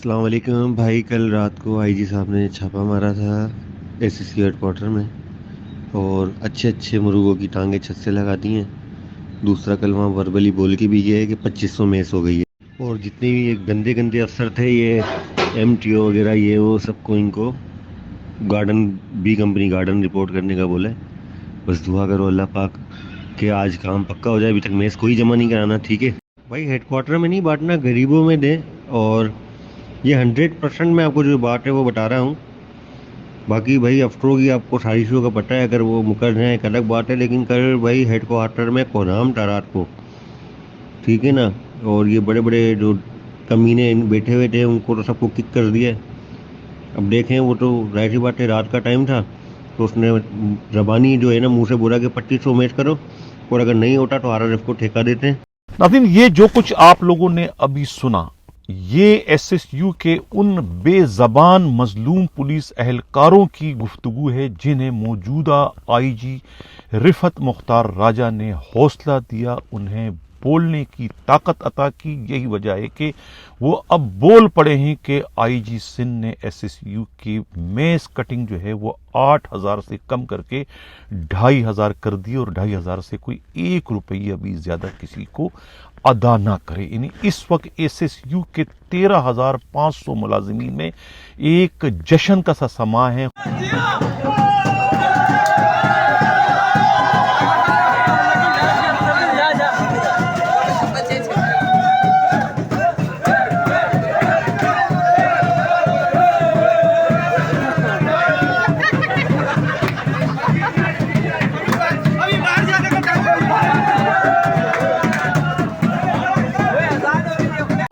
السلام علیکم بھائی، کل رات کو آئی جی صاحب نے چھاپا مارا تھا ایس سی ہیڈ کوارٹر میں، اور اچھے مرغوں کی ٹانگیں چھت سے لگا دی ہیں۔ دوسرا کلمہ وربلی بول کے بھی یہ ہے کہ 2500 میس ہو گئی ہے، اور جتنے بھی یہ گندے گندے افسر تھے، یہ ایم ٹی او وغیرہ، یہ وہ سب کو ان کو garden be company garden report کرنے کا بولا ہے۔ بس دعا کرو اللہ پاک کہ آج کام پکا ہو جائے۔ ابھی تک میس کوئی جمع نہیں کرانا، ٹھیک ہے بھائی؟ ہیڈ کوارٹر میں نہیں بانٹنا، غریبوں میں دیں۔ اور یہ 100% میں آپ کو جو بات ہے وہ بتا رہا ہوں۔ باقی بھائی افسروں کی آپ کو سازشوں کا پتہ ہے، اگر وہ مکر جائیں ایک الگ بات ہے، لیکن کل بھائی ہیڈ کوارٹر میں کوہرام تھا رات کو، ٹھیک ہے نا؟ اور یہ بڑے بڑے جو کمینے بیٹھے ہوئے تھے ان کو تو سب کو کک کر دیا ہے۔ اب دیکھیں، وہ تو ظاہر سی بات ہے رات کا ٹائم تھا، تو اس نے زبانی جو ہے نا منہ سے بولا کہ 2500 میچ کرو، اور اگر نہیں ہوتا تو RRF کو ٹھیکہ دیتے ہیں۔ ناظرین، یہ جو کچھ آپ لوگوں نے ابھی سنا، یہ ایس ایس یو کے ان بے زبان مظلوم پولیس اہلکاروں کی گفتگو ہے جنہیں موجودہ آئی جی رفعت مختار راجہ نے حوصلہ دیا، انہیں بولنے کی طاقت عطا کی۔ یہی وجہ ہے کہ وہ اب بول پڑے ہیں کہ آئی جی سندھ نے ایس ایس یو کی میس کٹنگ جو ہے وہ 8000 سے کم کر کے 2500 کر دی، اور 2500 سے کوئی 1 روپیہ بھی زیادہ کسی کو ادا نہ کرے۔ یعنی اس وقت ایس ایس یو کے 13500 ملازمین میں ایک جشن کا سا سما ہے۔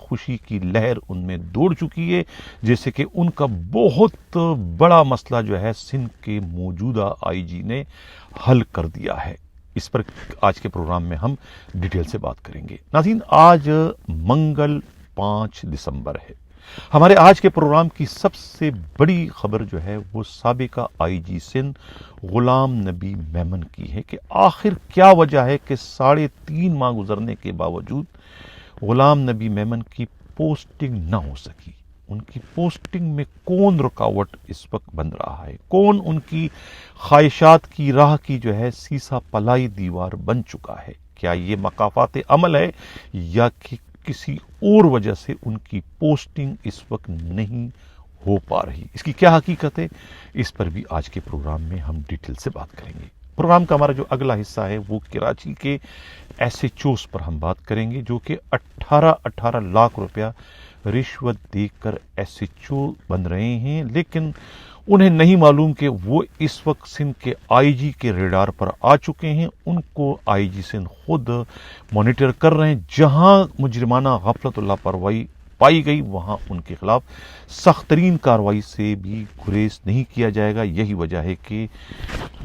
خوشی کی لہر ان میں دوڑ چکی ہے، جیسے کہ ان کا بہت بڑا مسئلہ جو ہے سندھ کے موجودہ آئی جی نے حل کر دیا ہے۔ اس پر آج کے پروگرام میں ہم ڈیٹیل سے بات کریں گے۔ ناظرین، آج منگل 5 دسمبر ہے۔ ہمارے آج کے پروگرام کی سب سے بڑی خبر جو ہے وہ سابقہ آئی جی سندھ غلام نبی میمن کی ہے کہ آخر کیا وجہ ہے کہ 3.5 ماہ گزرنے کے باوجود غلام نبی میمن کی پوسٹنگ نہ ہو سکی۔ ان کی پوسٹنگ میں کون رکاوٹ اس وقت بن رہا ہے؟ کون ان کی خواہشات کی راہ کی جو ہے سیسا پلائی دیوار بن چکا ہے؟ کیا یہ مقافات عمل ہے یا کہ کسی اور وجہ سے ان کی پوسٹنگ اس وقت نہیں ہو پا رہی؟ اس کی کیا حقیقت ہے؟ اس پر بھی آج کے پروگرام میں ہم ڈیٹیل سے بات کریں گے۔ پروگرام کا ہمارا جو اگلا حصہ ہے وہ کراچی کے ایس ایچ اوز پر ہم بات کریں گے، جو کہ 18 لاکھ روپیہ رشوت دے کر ایس ایچ او بن رہے ہیں، لیکن انہیں نہیں معلوم کہ وہ اس وقت سندھ کے آئی جی کے ریڈار پر آ چکے ہیں۔ ان کو آئی جی سندھ خود مانیٹر کر رہے ہیں۔ جہاں مجرمانہ غفلت و لاپرواہی پائی گئی وہاں ان کے خلاف سخت ترین کارروائی سے بھی گریز نہیں کیا جائے گا۔ یہی وجہ ہے کہ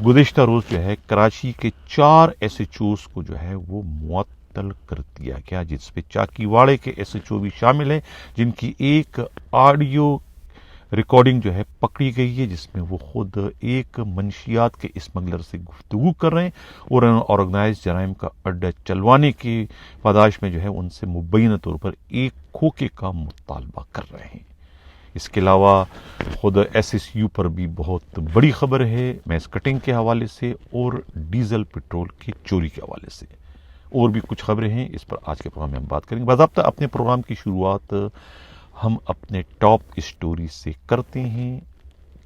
گزشتہ روز جو ہے کراچی کے 4 ایس ایچ اوز کو جو ہے وہ معطل کر دیا گیا، جس پہ چاکی واڑے کے ایس ایچ او بھی شامل ہیں، جن کی ایک آڈیو ریکارڈنگ جو ہے پکڑی گئی ہے، جس میں وہ خود ایک منشیات کے اسمگلر سے گفتگو کر رہے ہیں اور آرگنائز جرائم کا اڈا چلوانے کی پاداش میں جو ہے ان سے مبینہ طور پر ایک کھوکے کا مطالبہ کر رہے ہیں۔ اس کے علاوہ خود ایس ایس یو پر بھی بہت بڑی خبر ہے، میس کٹنگ کے حوالے سے اور ڈیزل پٹرول کی چوری کے حوالے سے۔ اور بھی کچھ خبریں ہیں، اس پر آج کے پروگرام میں ہم بات کریں گے۔ باضابطہ اپنے پروگرام کی شروعات ہم اپنے ٹاپ اسٹوری سے کرتے ہیں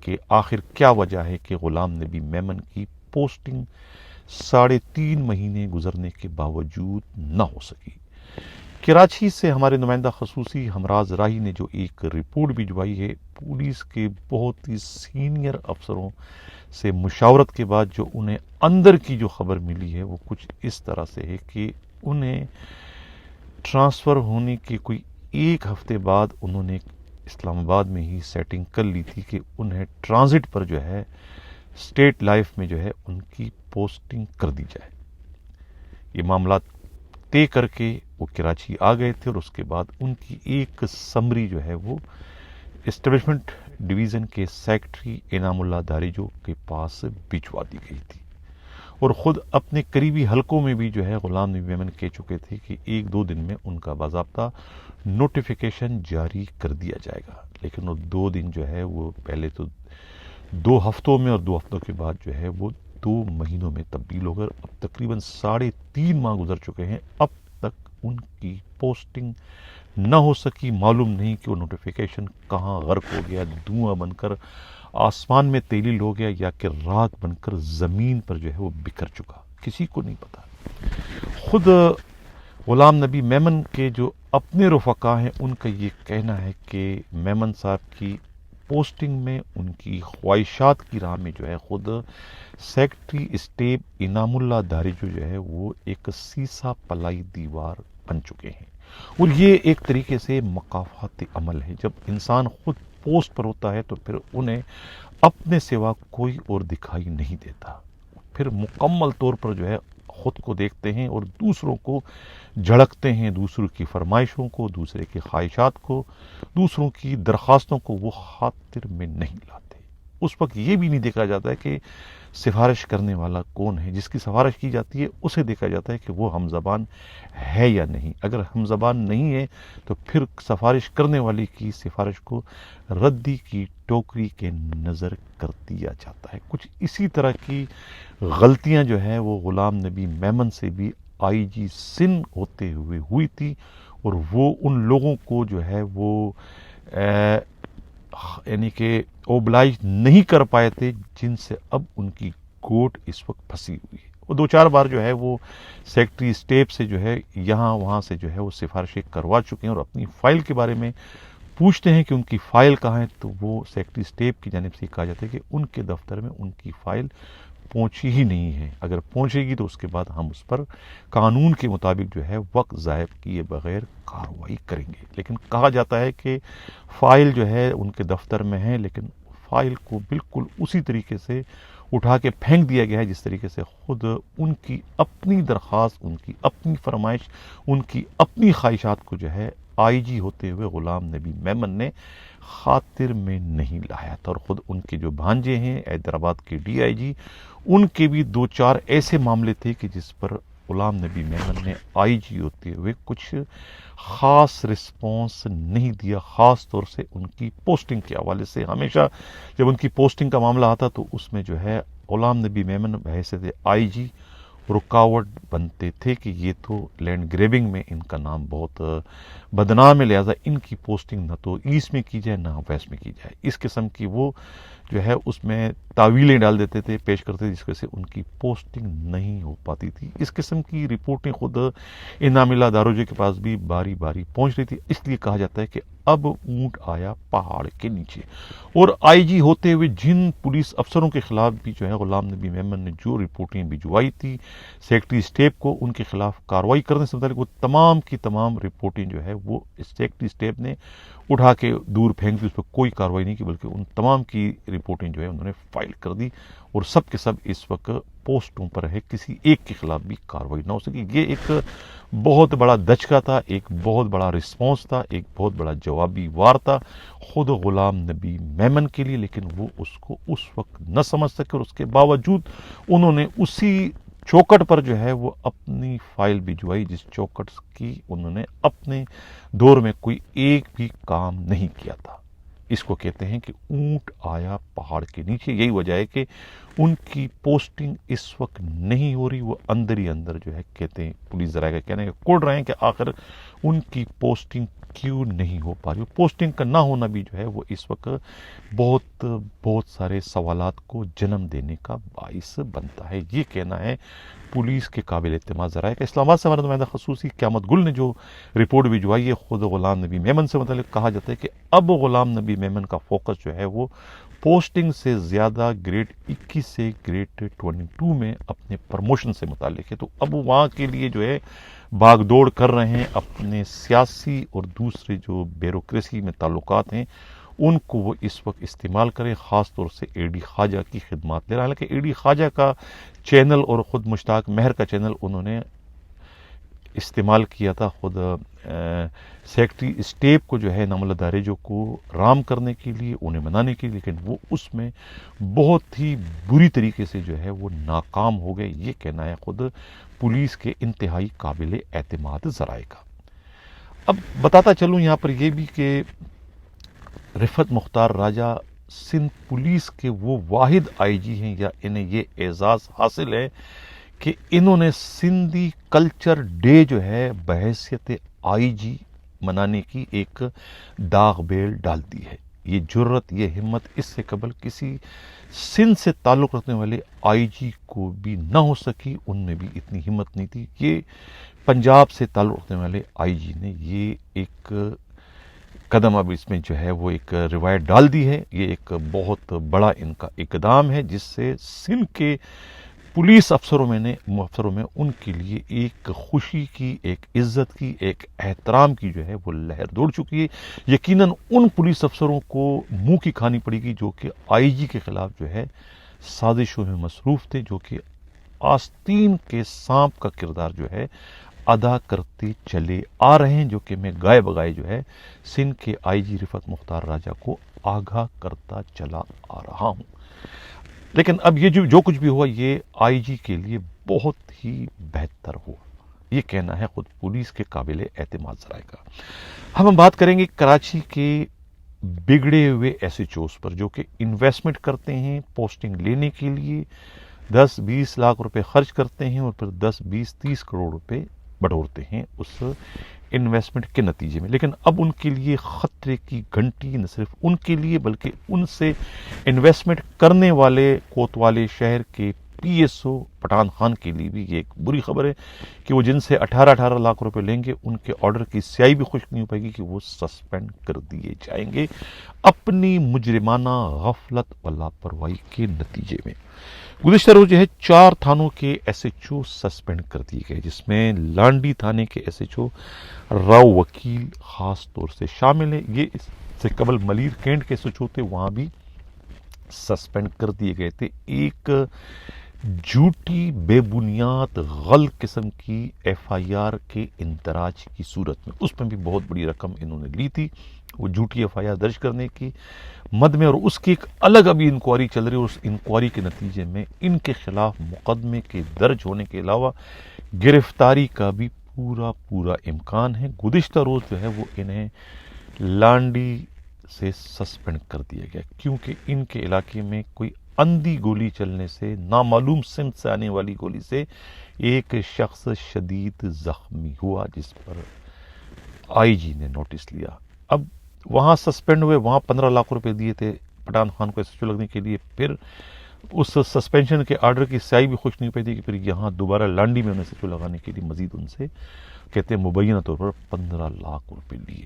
کہ آخر کیا وجہ ہے کہ غلام نبی میمن کی پوسٹنگ 3.5 مہینے گزرنے کے باوجود نہ ہو سکی۔ کراچی سے ہمارے نمائندہ خصوصی ہمراز راہی نے جو ایک رپورٹ بھجوائی ہے، پولیس کے بہت ہی سینئر افسروں سے مشاورت کے بعد جو انہیں اندر کی جو خبر ملی ہے وہ کچھ اس طرح سے ہے کہ انہیں ٹرانسفر ہونے کے کوئی 1 ہفتے بعد انہوں نے اسلام آباد میں ہی سیٹنگ کر لی تھی کہ انہیں ٹرانزٹ پر جو ہے اسٹیٹ لائف میں جو ہے ان کی پوسٹنگ کر دی جائے۔ یہ معاملات طے کر کے وہ کراچی آ گئے تھے، اور اس کے بعد ان کی ایک سمری جو ہے وہ اسٹیبلشمنٹ ڈویژن کے سیکٹری انعام اللہ داریجو کے پاس بھجوا دی گئی تھی۔ اور خود اپنے قریبی حلقوں میں بھی جو ہے غلام نبی میمن کہہ چکے تھے کہ 1-2 دن میں ان کا باضابطہ نوٹیفیکیشن جاری کر دیا جائے گا، لیکن وہ 2 دن جو ہے وہ پہلے تو 2 ہفتوں میں اور 2 ہفتوں کے بعد جو ہے وہ 2 مہینوں میں تبدیل ہو کر اب تقریباً 3.5 ماہ گزر چکے ہیں، اب تک ان کی پوسٹنگ نہ ہو سکی۔ معلوم نہیں کہ وہ نوٹیفیکیشن کہاں غرق ہو گیا، دھواں بن کر آسمان میں تیلیل ہو گیا یا کہ راکھ بن کر زمین پر جو ہے وہ بکھر چکا، کسی کو نہیں پتا۔ خود غلام نبی میمن کے جو اپنے رفقا ہیں ان کا یہ کہنا ہے کہ میمن صاحب کی پوسٹنگ میں ان کی خواہشات کی راہ میں جو ہے خود سیکٹری اسٹیپ انعام اللہ دارجو جو ہے وہ ایک سیسا پلائی دیوار بن چکے ہیں، اور یہ ایک طریقے سے مقافات عمل ہے۔ جب انسان خود پوسٹ پر ہوتا ہے تو پھر انہیں اپنے سوا کوئی اور دکھائی نہیں دیتا، پھر مکمل طور پر جو ہے خود کو دیکھتے ہیں اور دوسروں کو جھڑکتے ہیں، دوسروں کی فرمائشوں کو، دوسرے کی خواہشات کو، دوسروں کی درخواستوں کو وہ خاطر میں نہیں لاتے۔ اس وقت یہ بھی نہیں دیکھا جاتا ہے کہ سفارش کرنے والا کون ہے، جس کی سفارش کی جاتی ہے اسے دیکھا جاتا ہے کہ وہ ہم زبان ہے یا نہیں۔ اگر ہم زبان نہیں ہے تو پھر سفارش کرنے والی کی سفارش کو ردی کی ٹوکری کے نظر کر دیا جاتا ہے۔ کچھ اسی طرح کی غلطیاں جو ہے وہ غلام نبی میمن سے بھی آئی جی سندھ ہوتے ہوئے ہوئی تھی، اور وہ ان لوگوں کو جو ہے وہ یعنی کہ اوبلائج نہیں کر پائے تھے جن سے اب ان کی گوٹ اس وقت پھنسی ہوئی ہے۔ وہ 2-4 بار جو ہے وہ سیکٹری اسٹیپ سے جو ہے یہاں وہاں سے جو ہے وہ سفارشیں کروا چکے ہیں، اور اپنی فائل کے بارے میں پوچھتے ہیں کہ ان کی فائل کہاں ہے، تو وہ سیکٹری اسٹیپ کی جانب سے کہا جاتا ہے کہ ان کے دفتر میں ان کی فائل پہنچی ہی نہیں ہے، اگر پہنچے گی تو اس کے بعد ہم اس پر قانون کے مطابق جو ہے وقت ضائع کیے بغیر کارروائی کریں گے۔ لیکن کہا جاتا ہے کہ فائل جو ہے ان کے دفتر میں ہے، لیکن فائل کو بالکل اسی طریقے سے اٹھا کے پھینک دیا گیا ہے جس طریقے سے خود ان کی اپنی درخواست، ان کی اپنی فرمائش، ان کی اپنی خواہشات کو جو ہے آئی جی ہوتے ہوئے غلام نبی میمن نے خاطر میں نہیں لایا تھا۔ اور خود ان کے جو بھانجے ہیں حیدرآباد کے ڈی آئی جی، ان کے بھی 2-4 ایسے معاملے تھے کہ جس پر غلام نبی میمن نے آئی جی ہوتے ہوئے کچھ خاص رسپانس نہیں دیا، خاص طور سے ان کی پوسٹنگ کے حوالے سے۔ ہمیشہ جب ان کی پوسٹنگ کا معاملہ آتا تو اس میں جو ہے غلام نبی میمن بحیثیت آئی جی رکاوٹ بنتے تھے کہ یہ تو لینڈ گریبنگ میں ان کا نام بہت بدنام ہے، لہذا ان کی پوسٹنگ نہ تو ایسٹ میں کی جائے نہ ویسٹ میں کی جائے۔ اس قسم کی وہ جو ہے اس میں تعویلیں ڈال دیتے تھے، پیش کرتے تھے، جس وجہ سے ان کی پوسٹنگ نہیں ہو پاتی تھی۔ اس قسم کی رپورٹیں خود انعام اللہ داروجے کے پاس بھی باری باری پہنچ رہی تھی، اس لیے کہا جاتا ہے کہ اب اونٹ آیا پہاڑ کے نیچے۔ اور آئی جی ہوتے ہوئے جن پولیس افسروں کے خلاف بھی جو ہے غلام نبی میمن نے جو رپورٹیں بھجوائی تھی سیکٹری اسٹیپ کو ان کے خلاف کارروائی کرنے سے متعلق، وہ تمام کی تمام رپورٹیں جو ہے وہ سیکٹری اسٹیپ نے اٹھا کے دور پھینک دی، اس پر کوئی کارروائی نہیں کی، بلکہ ان تمام کی رپورٹیں جو ہے انہوں نے فائل کر دی، اور سب کے سب اس وقت پوسٹوں پر ہے، کسی ایک کے خلاف بھی کارروائی نہ ہو سکی۔ یہ ایک بہت بڑا دھچکا تھا، ایک بہت بڑا رسپانس تھا، ایک بہت بڑا جوابی وار تھا خود غلام نبی میمن کے لیے، لیکن وہ اس کو اس وقت نہ سمجھ سکے، اور اس کے باوجود انہوں نے اسی چوکٹ پر جو ہے وہ اپنی فائل بھجوائی جس چوکٹ کی انہوں نے اپنے دور میں کوئی ایک بھی کام نہیں کیا تھا۔ اس کو کہتے ہیں کہ اونٹ آیا پہاڑ کے نیچے۔ یہی وجہ ہے کہ ان کی پوسٹنگ اس وقت نہیں ہو رہی، وہ اندر ہی اندر جو ہے کہتے ہیں، پولیس ذرائع کا کہنا ہے، کوڑ رہے ہیں کہ آخر ان کی پوسٹنگ کیوں نہیں ہو پا رہی۔ پوسٹنگ کا نہ ہونا بھی جو ہے وہ اس وقت بہت سارے سوالات کو جنم دینے کا باعث بنتا ہے۔ یہ کہنا ہے پولیس کے قابل اعتماد ذرائع کا۔ اسلام آباد سے ہمارے نمائندہ خصوصی قیامت گل نے جو رپورٹ بھجوائی ہے خود غلام نبی میمن سے متعلق، کہا جاتا ہے کہ اب غلام نبی میمن کا فوکس جو ہے وہ پوسٹنگ سے زیادہ گریڈ 21 سے گریڈ 22 میں اپنے پروموشن سے متعلق ہے، تو اب وہاں کے لیے جو ہے بھاگ دوڑ کر رہے ہیں، اپنے سیاسی اور دوسرے جو بیوروکریسی میں تعلقات ہیں ان کو وہ اس وقت استعمال کریں، خاص طور سے اے ڈی خواجہ کی خدمات لے رہا ہے۔ حالانکہ اے ڈی خواجہ کا چینل اور خود مشتاق مہر کا چینل انہوں نے استعمال کیا تھا خود سیکٹری اسٹیپ کو جو ہے نامزد دارجوں کو رام کرنے کے لیے، انہیں منانے کے لیے، لیکن وہ اس میں بہت ہی بری طریقے سے جو ہے وہ ناکام ہو گئے. یہ کہنا ہے خود پولیس کے انتہائی قابل اعتماد ذرائع کا. اب بتاتا چلوں یہاں پر یہ بھی کہ رفعت مختار راجہ سندھ پولیس کے وہ واحد آئی جی ہیں یا انہیں یہ اعزاز حاصل ہے کہ انہوں نے سندھی کلچر ڈے جو ہے بحیثیت آئی جی منانے کی ایک داغ بیل ڈال دی ہے. یہ جرت، یہ ہمت اس سے قبل کسی سندھ سے تعلق رکھنے والے آئی جی کو بھی نہ ہو سکی، ان میں بھی اتنی ہمت نہیں تھی. یہ پنجاب سے تعلق رکھنے والے آئی جی نے یہ ایک قدم اب اس میں جو ہے وہ ایک روایت ڈال دی ہے. یہ ایک بہت بڑا ان کا اقدام ہے جس سے سندھ کے پولیس افسروں میں ان کے لیے ایک خوشی کی، ایک عزت کی، ایک احترام کی جو ہے وہ لہر دوڑ چکی ہے. یقیناً ان پولیس افسروں کو منہ کی کھانی پڑے گی جو کہ آئی جی کے خلاف جو ہے سازشوں میں مصروف تھے، جو کہ آستین کے سانپ کا کردار جو ہے ادا کرتے چلے آ رہے ہیں، جو کہ میں گائے بگائے جو ہے سندھ کے آئی جی رفعت مختار راجہ کو آگاہ کرتا چلا آ رہا ہوں. لیکن اب یہ جو کچھ بھی ہوا یہ آئی جی کے لیے بہت ہی بہتر ہوا، یہ کہنا ہے خود پولیس کے قابل اعتماد ذرائع کا. ہم بات کریں گے کراچی کے بگڑے ہوئے ایس ایچ اوز پر جو کہ انویسٹمنٹ کرتے ہیں پوسٹنگ لینے کے لیے، 10-20 لاکھ روپے خرچ کرتے ہیں اور پھر 10-20-30 کروڑ روپے بٹورتے ہیں اس انویسٹمنٹ کے نتیجے میں. لیکن اب ان کے لیے خطرے کی گھنٹی نہ صرف ان کے لیے بلکہ ان سے انویسٹمنٹ کرنے والے کوتوالے شہر کے P S O Pathan Khan کے لیے بھی یہ ایک بری خبر ہے کہ وہ جن سے 18 لاکھ روپے لیں گے ان کے آرڈر کی سیاہی بھی خشک نہیں ہو پائے گی کہ وہ سسپینڈ کر دیے جائیں گے اپنی مجرمانہ غفلت و لاپرواہی کے نتیجے میں. گزشتہ روز جو ہے 4 تھانوں کے ایس ایچ او سسپینڈ کر دیے گئے، جس میں لانڈی تھانے کے ایس ایچ او راؤ وکیل خاص طور سے شامل ہے. یہ اس سے قبل ملیر کینٹ کے ایس ایچ او تھے، وہاں بھی سسپینڈ کر دیے گئے تھے. ایک جھوٹی بے بنیاد غلط قسم کی ایف آئی آر کے اندراج کی صورت میں، اس میں بھی بہت بڑی رقم انہوں نے لی تھی وہ جھوٹی ایف آئی آر درج کرنے کی مد میں، اور اس کی ایک الگ ابھی انکوائری چل رہی ہے. اس انکوائری کے نتیجے میں ان کے خلاف مقدمے کے درج ہونے کے علاوہ گرفتاری کا بھی پورا امکان ہے. گزشتہ روز جو ہے وہ انہیں لانڈی سے سسپینڈ کر دیا گیا کیونکہ ان کے علاقے میں کوئی اندھی گولی چلنے سے، نامعلوم سمت سے آنے والی گولی سے ایک شخص شدید زخمی ہوا، جس پر آئی جی نے نوٹس لیا. اب وہاں سسپینڈ ہوئے، وہاں 15 لاکھ روپے دیے تھے پٹھان خان کو ایس ایچ او لگنے کے لیے، پھر اس سسپینشن کے آرڈر کی سیاہی بھی خوش نہیں پائی تھی کہ پھر یہاں دوبارہ لانڈی میں انہیں ایس ایچ او لگانے کے لیے مزید ان سے کہتے ہیں مبینہ طور پر 15 لاکھ روپے لیے.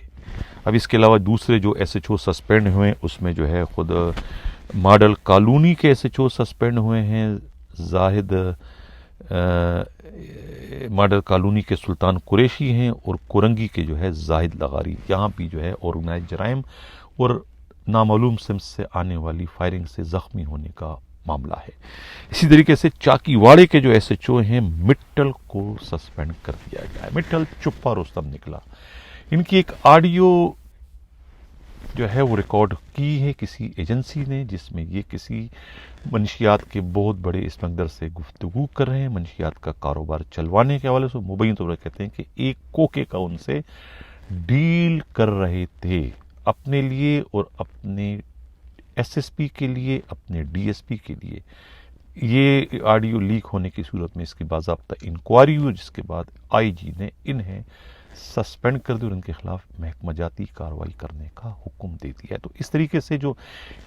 اب اس کے علاوہ دوسرے جو ایس ایچ او سسپینڈ ہوئے اس میں جو ہے خود ماڈل کالونی کے ایس ایچ او سسپینڈ ہوئے ہیں. زاہد ماڈل کالونی کے سلطان قریشی ہیں اور کورنگی کے جو ہے زاہد لغاری. یہاں بھی جو ہے آرگنائز جرائم اور نامعلوم سمت سے آنے والی فائرنگ سے زخمی ہونے کا معاملہ ہے. اسی طریقے سے چاکی واڑے کے جو ایس ایچ او ہیں مٹل کو سسپینڈ کر دیا گیا ہے. مٹل چپا رستم نکلا. ان کی ایک آڈیو جو ہے وہ ریکارڈ کی ہے کسی ایجنسی نے، جس میں یہ کسی منشیات کے بہت بڑے اسمگلر سے گفتگو کر رہے ہیں، منشیات کا کاروبار چلوانے کے حوالے سے. مبین طور پر کہتے ہیں کہ ایک کوکے کا ان سے ڈیل کر رہے تھے اپنے لیے اور اپنے ایس ایس پی کے لیے، اپنے ڈی ایس پی کے لیے. یہ آڈیو لیک ہونے کی صورت میں اس کی باضابطہ انکوائری ہوئی، جس کے بعد آئی جی نے انہیں سسپینڈ کر دیا اور ان کے خلاف محکمہ جاتی کارروائی کرنے کا حکم دے دیا ہے. تو اس طریقے سے جو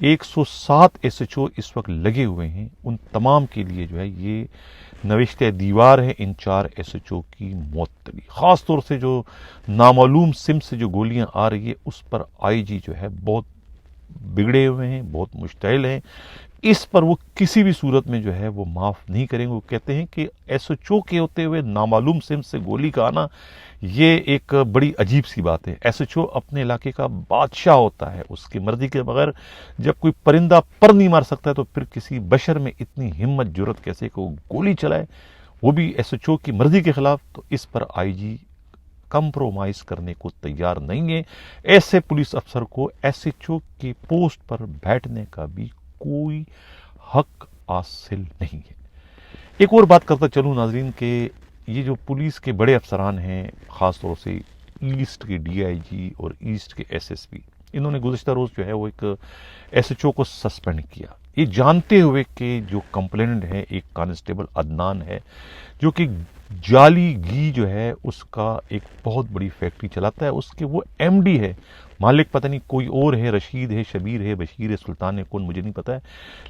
107 ایس ایچ او اس وقت لگے ہوئے ہیں ان تمام کے لیے جو ہے یہ نوشتہ دیوار ہے ان 4 ایس ایچ او کی معطلی. خاص طور سے جو نامعلوم سمت سے جو گولیاں آ رہی ہے اس پر آئی جی جو ہے بہت بگڑے ہوئے ہیں، بہت مشتعل ہیں. اس پر وہ کسی بھی صورت میں جو ہے وہ معاف نہیں کریں گے. وہ کہتے ہیں کہ ایس ایچ او کے ہوتے ہوئے نامعلوم سمت سے گولی کا آنا یہ ایک بڑی عجیب سی بات ہے. ایس ایچ او اپنے علاقے کا بادشاہ ہوتا ہے، اس کی مرضی کے بغیر جب کوئی پرندہ پر نہیں مار سکتا ہے تو پھر کسی بشر میں اتنی ہمت جرت کیسے کہ وہ گولی چلائے. وہ بھی SHO کی مرضی کے خلاف، تو اس پر IG کمپرومائز کرنے کو تیار نہیں ہے۔ ایسے پولیس افسر کو SHO کی پوسٹ پر بیٹھنے کا بھی کوئی حق حاصل نہیں ہے۔ ایک اور بات کرتا چلوں ناظرین کہ یہ جو پولیس کے بڑے افسران ہیں، خاص طور سے ایسٹ کے DIG اور ایسٹ کے SSP، انہوں نے گزشتہ روز جو ہے وہ ایک SHO کو سسپینڈ کیا، یہ جانتے ہوئے کہ جو کمپلیننٹ ہے ایک کانسٹیبل عدنان ہے، جو کہ جعلی گھی جو ہے اس کا ایک بہت بڑی فیکٹری چلاتا ہے، اس کے وہ MD ہے، مالک پتہ نہیں کوئی اور ہے، رشید ہے، شبیر ہے، بشیر ہے، سلطان ہے، کون مجھے نہیں پتا ہے،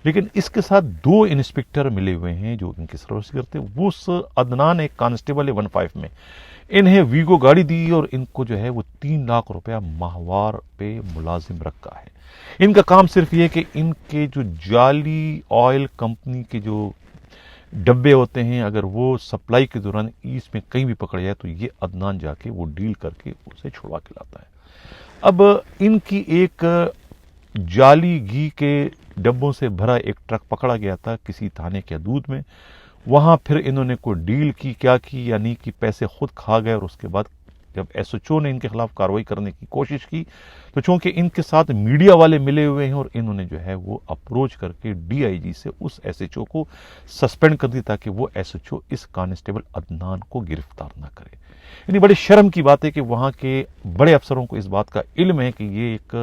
لیکن اس کے ساتھ 2 انسپکٹر ملے ہوئے ہیں جو ان کی سروس کرتے ہیں۔ وہ عدنان ایک کانسٹیبل ہے 15 میں، انہیں ویگو گاڑی دی اور ان کو جو ہے وہ 3 لاکھ روپیہ ماہوار پہ ملازم رکھا ہے۔ ان کا کام صرف یہ کہ ان کے جو جعلی آئل کمپنی کے جو ڈبے ہوتے ہیں، اگر وہ سپلائی کے دوران ایسٹ میں کہیں بھی پکڑ جائے تو یہ عدنان جا کے وہ ڈیل کر کے اسے چھڑوا کے لاتا ہے۔ اب ان کی ایک جعلی گھی کے ڈبوں سے بھرا ایک ٹرک پکڑا گیا تھا کسی تھانے کے حدود میں، وہاں پھر انہوں نے کوئی ڈیل کی، کیا کی یا نہیں کی، پیسے خود کھا گئے، اور اس کے بعد جب SHO نے ان کے خلاف کارروائی کرنے کی کوشش کی تو چونکہ ان کے ساتھ میڈیا والے ملے ہوئے ہیں اور انہوں نے جو ہے وہ اپروچ کر کے DIG سے اس SHO کو سسپینڈ کر دی تاکہ وہ SHO اس کانسٹیبل عدنان کو گرفتار نہ کرے۔ یعنی بڑے شرم کی بات ہے کہ وہاں کے بڑے افسروں کو اس بات کا علم ہے کہ یہ ایک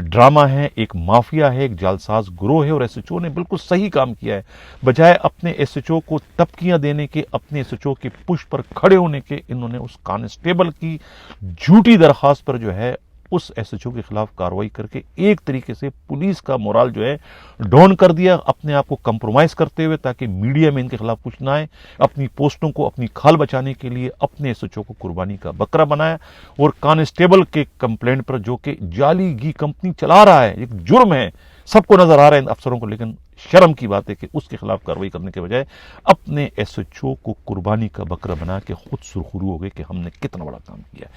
ڈرامہ ہے، ایک مافیا ہے، ایک جعلساز گروہ ہے، اور SHO نے بالکل صحیح کام کیا ہے۔ بجائے اپنے SHO کو تبکیاں دینے کے، اپنے SHO کی پشت پر کھڑے ہونے کے، انہوں نے اس کانسٹیبل کی جھوٹی درخواست پر جو ہے اس SHO کے خلاف کارروائی کر کے ایک طریقے سے پولیس کا مورال جو ہے ڈاؤن کر دیا، اپنے آپ کو کمپرومائز کرتے ہوئے تاکہ میڈیا میں ان کے خلاف کچھ نہ آئے، اپنی پوسٹوں کو، اپنی کھال بچانے کے لیے اپنے SHO کو قربانی کا بکرا بنایا، اور کانسٹیبل کے کمپلینٹ پر جو کہ جعلی گھی کمپنی چلا رہا ہے، ایک جرم ہے، سب کو نظر آ رہا ہے ان افسروں کو، لیکن شرم کی بات ہے کہ اس کے خلاف کارروائی کرنے کے بجائے اپنے SHO کو قربانی کا بکرا بنا کے خود سرخرو ہو گئے کہ ہم نے کتنا بڑا کام کیا۔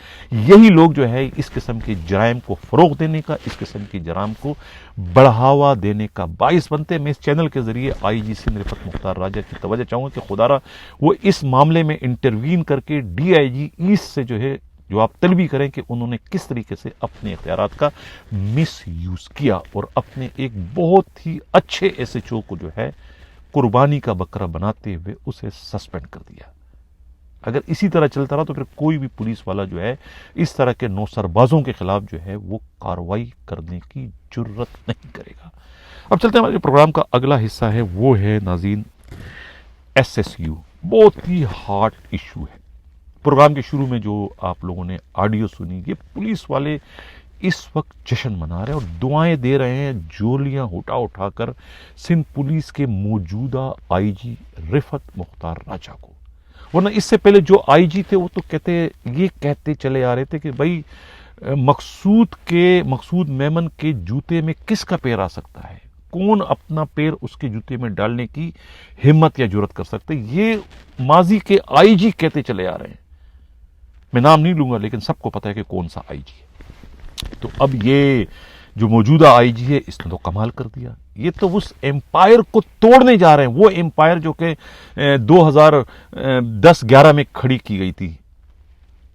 یہی لوگ جو ہے اس قسم کے جرائم کو فروغ دینے کا، اس قسم کے جرائم کو بڑھاوا دینے کا باعث بنتے ہیں۔ میں اس چینل کے ذریعے IG سندھ رفعت مختار راجہ کی توجہ چاہوں گا کہ خدا را وہ اس معاملے میں انٹروین کر کے DIG ایسٹ سے جو ہے جواب طلبی کریں کہ انہوں نے کس طریقے سے اپنے اختیارات کا مس یوز کیا اور اپنے ایک بہت ہی اچھے SHO کو جو ہے قربانی کا بکرا بناتے ہوئے اسے سسپینڈ کر دیا۔ اگر اسی طرح چلتا رہا تو پھر کوئی بھی پولیس والا جو ہے اس طرح کے نوسربازوں کے خلاف جو ہے وہ کارروائی کرنے کی جرت نہیں کرے گا۔ اب چلتے ہیں، ہمارے پروگرام کا اگلا حصہ ہے، وہ ہے ناظرین SSU، بہت ہی ہاٹ ایشو ہے۔ پروگرام کے شروع میں جو آپ لوگوں نے آڈیو سنی، یہ پولیس والے اس وقت جشن منا رہے ہیں اور دعائیں دے رہے ہیں، جولیاں اٹھا اٹھا کر سندھ پولیس کے موجودہ IG رفعت مختار راجہ کو۔ ورنہ اس سے پہلے جو IG تھے وہ تو یہ کہتے چلے آ رہے تھے کہ بھائی مقصود میمن کے جوتے میں کس کا پیر آ سکتا ہے، کون اپنا پیر اس کے جوتے میں ڈالنے کی ہمت یا جرت کر سکتے، یہ ماضی کے IG کہتے چلے آ رہے ہیں۔ میں نام نہیں لوں گا لیکن سب کو پتا ہے کہ کون سا IG ہے۔ تو اب یہ جو موجودہ IG ہے اس نے تو کمال کر دیا، یہ تو اس ایمپائر کو توڑنے جا رہے ہیں، وہ ایمپائر جو کہ 2010-11 میں کھڑی کی گئی تھی،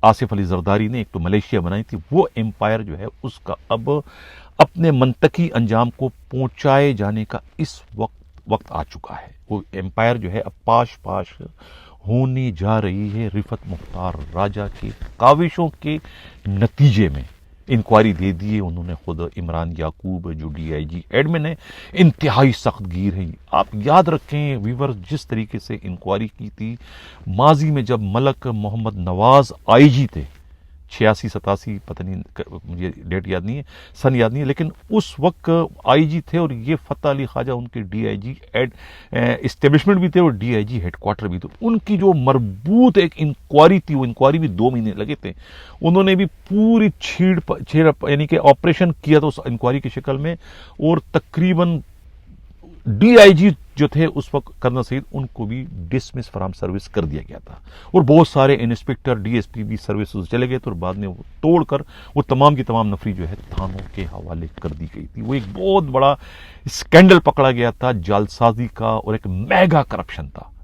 آصف علی زرداری نے ایک تو ملیشیا بنائی تھی، وہ ایمپائر جو ہے اس کا اب اپنے منطقی انجام کو پہنچائے جانے کا اس وقت آ چکا ہے۔ وہ ایمپائر جو ہے اب پاش ہونے جا رہی ہے رفعت مختار راجہ کی کاوشوں کے نتیجے میں۔ انکوائری دے دیے انہوں نے، خود عمران یعقوب جو DIG ایڈمن ہے انتہائی سخت گیر ہے۔ آپ یاد رکھیں ویور، جس طریقے سے انکوائری کی تھی ماضی میں جب ملک محمد نواز IG تھے، 86-87 پتہ نہیں مجھے ڈیٹ یاد نہیں ہے، سن یاد نہیں ہے، لیکن اس وقت IG تھے اور یہ فتح علی خواجہ ان کے DIG اسٹیبلشمنٹ بھی تھے اور DIG ہیڈ کوارٹر بھی تھے۔ ان کی جو مربوط ایک انکوائری تھی، وہ انکوائری بھی 2 مہینے لگے تھے، انہوں نے بھی پوری چھیڑ یعنی کہ آپریشن کیا تھا اس انکوائری کی شکل میں، اور تقریباً DIG جو تھے اس وقت کرنل سعید، ان کو بھی ڈسمس فرام سروس کر دیا گیا تھا، اور بہت سارے انسپکٹر DSP بھی سروسز چلے گئے تھے، اور بعد میں وہ توڑ کر وہ تمام کی تمام نفری جو ہے تھانوں کے حوالے کر دی گئی تھی۔ وہ ایک بہت بڑا اسکینڈل پکڑا گیا تھا جعلسازی کا، اور ایک میگا کرپشن تھا۔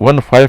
15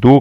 2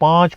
5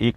1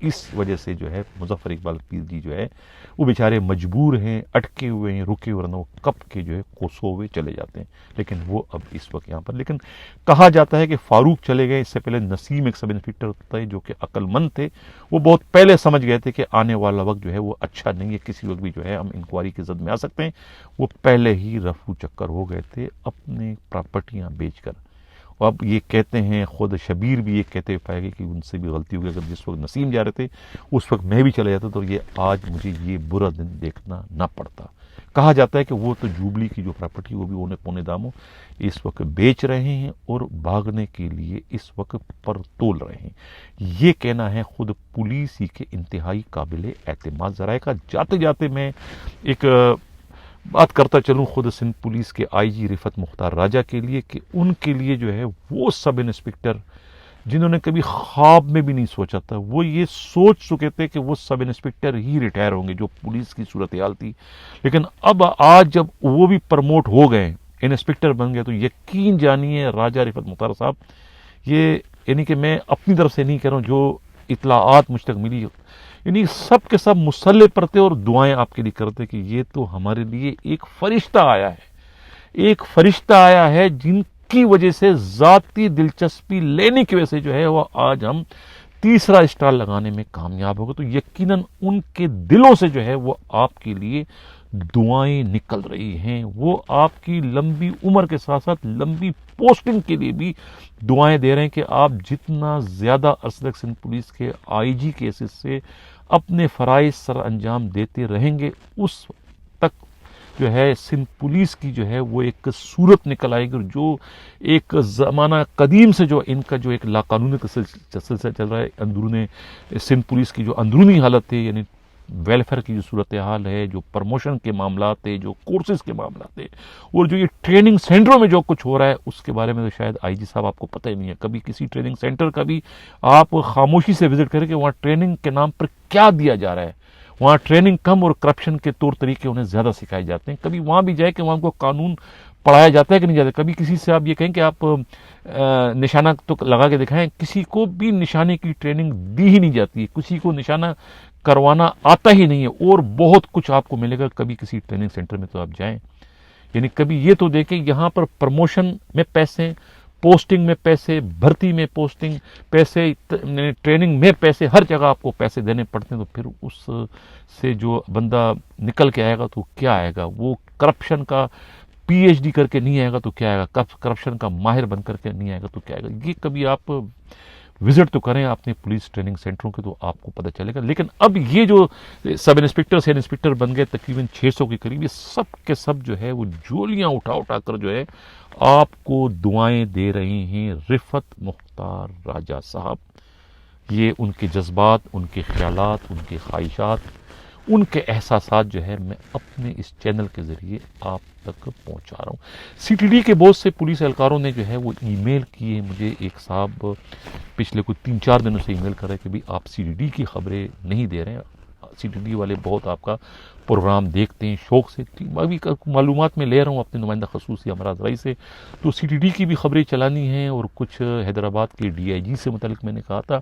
اس وجہ سے جو ہے مظفر اقبال پیر جی جو ہے وہ بیچارے مجبور ہیں، اٹکے ہوئے ہیں، رکے ہوئے، ورنہ وہ کب کے جو ہے کوسوں ہوئے چلے جاتے ہیں، لیکن وہ اب اس وقت یہاں پر. لیکن کہا جاتا ہے کہ فاروق چلے گئے، اس سے پہلے نسیم ایک سب انسپکٹر تھے جو کہ عقل مند تھے، وہ بہت پہلے سمجھ گئے تھے کہ آنے والا وقت جو ہے وہ اچھا نہیں ہے، کسی وقت بھی جو ہے ہم انکوائری کی زد میں آ سکتے ہیں. وہ پہلے ہی رفو چکر ہو گئے تھے اپنے پراپرٹیاں بیچ کر. اور اب یہ کہتے ہیں، خود شبیر بھی یہ کہتے ہوئے پائے گے کہ ان سے بھی غلطی ہو گئی، اگر جس وقت نسیم جا رہے تھے اس وقت میں بھی چلا جاتا تو یہ آج مجھے یہ برا دن دیکھنا نہ پڑتا. کہا جاتا ہے کہ وہ تو جوبلی کی جو پراپرٹی وہ بھی اونے پونے داموں اس وقت بیچ رہے ہیں اور بھاگنے کے لیے اس وقت پر تول رہے ہیں. یہ کہنا ہے خود پولیس ہی کے انتہائی قابل اعتماد ذرائع کا. جاتے جاتے میں ایک بات کرتا چلوں خود سندھ پولیس کے آئی جی رفعت مختار راجہ کے لیے، کہ ان کے لیے جو ہے وہ سب انسپکٹر جنہوں نے کبھی خواب میں بھی نہیں سوچا تھا، وہ یہ سوچ چکے تھے کہ وہ سب انسپکٹر ہی ریٹائر ہوں گے جو پولیس کی صورتحال تھی. لیکن اب آج جب وہ بھی پرموٹ ہو گئے، انسپکٹر بن گئے، تو یقین جانیے راجہ رفعت مختار صاحب، یہ یعنی کہ میں اپنی طرف سے نہیں کہہ رہا ہوں، جو اطلاعات مجھ تک ملی، یعنی سب کے سب مسلح پڑھتے اور دعائیں آپ کے لیے کرتے کہ یہ تو ہمارے لیے ایک فرشتہ آیا ہے، ایک فرشتہ آیا ہے جن کی وجہ سے ذاتی دلچسپی لینے کی وجہ سے جو ہے وہ آج ہم تیسرا اسٹال لگانے میں کامیاب ہو گئے. تو یقیناً ان کے دلوں سے جو ہے وہ آپ کے لیے دعائیں نکل رہی ہیں، وہ آپ کی لمبی عمر کے ساتھ ساتھ لمبی پوسٹنگ کے لیے بھی دعائیں دے رہے ہیں کہ آپ جتنا زیادہ عرصہ تک سندھ پولیس کے آئی جی کے حیثیت سے اپنے فرائض سر انجام دیتے رہیں گے، اس تک جو ہے سندھ پولیس کی جو ہے وہ ایک صورت نکل آئے گی، جو ایک زمانہ قدیم سے جو ان کا جو ایک لاقانونی سلسلہ چل رہا ہے، اندرون سندھ پولیس کی جو اندرونی حالت ہے، یعنی ویلفیئر کی جو صورتحال ہے، جو پرموشن کے معاملات ہے، جو کورسز کے معاملات ہے، اور جو یہ ٹریننگ سینٹروں میں جو کچھ ہو رہا ہے اس کے بارے میں تو شاید آئی جی صاحب آپ کو پتہ ہی نہیں ہے. کبھی کسی ٹریننگ سینٹر کا بھی آپ خاموشی سے وزٹ کریں کہ وہاں ٹریننگ کے نام پر کیا دیا جا رہا ہے. وہاں ٹریننگ کم اور کرپشن کے طور طریقے انہیں زیادہ سکھائے جاتے ہیں. کبھی وہاں بھی جائے کہ وہاں کو قانون پڑھایا جاتا ہے کہ نہیں جاتا. کبھی کسی سے آپ یہ کہیں کہ آپ نشانہ تو لگا کے دکھائیں، کسی کو بھی نشانے کی ٹریننگ دی ہی نہیں جاتی ہے، کسی کو نشانہ کروانا آتا ہی نہیں ہے، اور بہت کچھ آپ کو ملے گا. کبھی کسی ٹریننگ سینٹر میں تو آپ جائیں، یعنی کبھی یہ تو دیکھیں یہاں پر پرموشن میں پیسے، پوسٹنگ میں پیسے، بھرتی میں پوسٹنگ پیسے، ٹریننگ میں پیسے، ہر جگہ آپ کو پیسے دینے پڑتے ہیں. تو پھر اس سے جو بندہ نکل کے آئے گا تو کیا آئے گا؟ وہ کرپشن کا پی ایچ ڈی کر کے نہیں آئے گا تو کیا آئے گا؟ کرپشن کا ماہر بن کر کے نہیں آئے گا تو کیا آئے گا؟ یہ کبھی آپ وزٹ تو کریں اپنے پولیس ٹریننگ سینٹروں کے تو آپ کو پتہ چلے گا. لیکن اب یہ جو سب انسپکٹر سے انسپکٹر بن گئے تقریباً 600 کے قریب، یہ سب کے سب جو ہے وہ جولیاں اٹھا کر جو ہے آپ کو دعائیں دے رہے ہیں. رفعت مختار راجہ صاحب، یہ ان کے جذبات، ان کے خیالات، ان کے خواہشات، ان کے احساسات جو ہے میں اپنے اس چینل کے ذریعے آپ تک پہنچا رہا ہوں. سی ٹی ڈی کے بہت سے پولیس اہلکاروں نے جو ہے وہ ای میل کیے مجھے. ایک صاحب پچھلے کوئی 3-4 دنوں سے ای میل کر رہے کہ بھی آپ سی ٹی ڈی کی خبریں نہیں دے رہے ہیں. سی ٹی ڈی والے بہت آپ کا پروگرام دیکھتے ہیں شوق سے. ابھی معلومات میں لے رہا ہوں اپنے نمائندہ خصوصی امراض رائی سے، تو سی ٹی ڈی کی بھی خبریں چلانی ہیں، اور کچھ حیدرآباد کے ڈی آئی جی سے متعلق میں نے کہا تھا،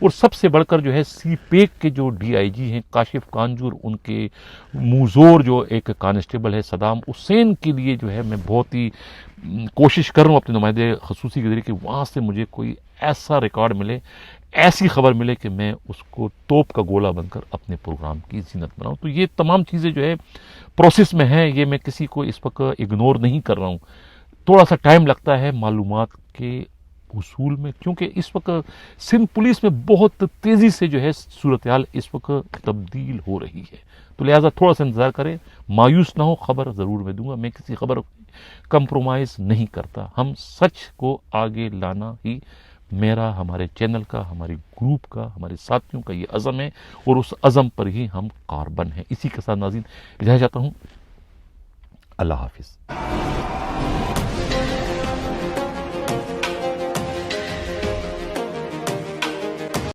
اور سب سے بڑھ کر جو ہے سی پیک کے جو ڈی آئی جی ہیں کاشف کانجور، ان کے موزور جو ایک کانسٹیبل ہے صدام حسین کے لیے جو ہے میں بہت ہی کوشش کر رہا ہوں اپنے نمائندے خصوصی کے ذریعے کہ وہاں سے مجھے کوئی ایسا ریکارڈ ملے، ایسی خبر ملے کہ میں اس کو توپ کا گولہ بن کر اپنے پروگرام کی زینت بناؤں. تو یہ تمام چیزیں جو ہے پروسیس میں ہیں، یہ میں کسی کو اس وقت اگنور نہیں کر رہا ہوں. تھوڑا سا ٹائم لگتا ہے معلومات کے حصول میں، کیونکہ اس وقت سندھ پولیس میں بہت تیزی سے جو ہے صورتحال اس وقت تبدیل ہو رہی ہے. تو لہٰذا تھوڑا سا انتظار کریں، مایوس نہ ہو، خبر ضرور میں دوں گا. میں کسی خبر کمپرومائز نہیں کرتا. ہم سچ کو آگے لانا ہی میرا، ہمارے چینل کا، ہمارے گروپ کا، ہمارے ساتھیوں کا یہ عزم ہے، اور اس عزم پر ہی ہم کاربن ہیں. اسی کے ساتھ ناظرین اجازت چاہتا ہوں. اللہ حافظ.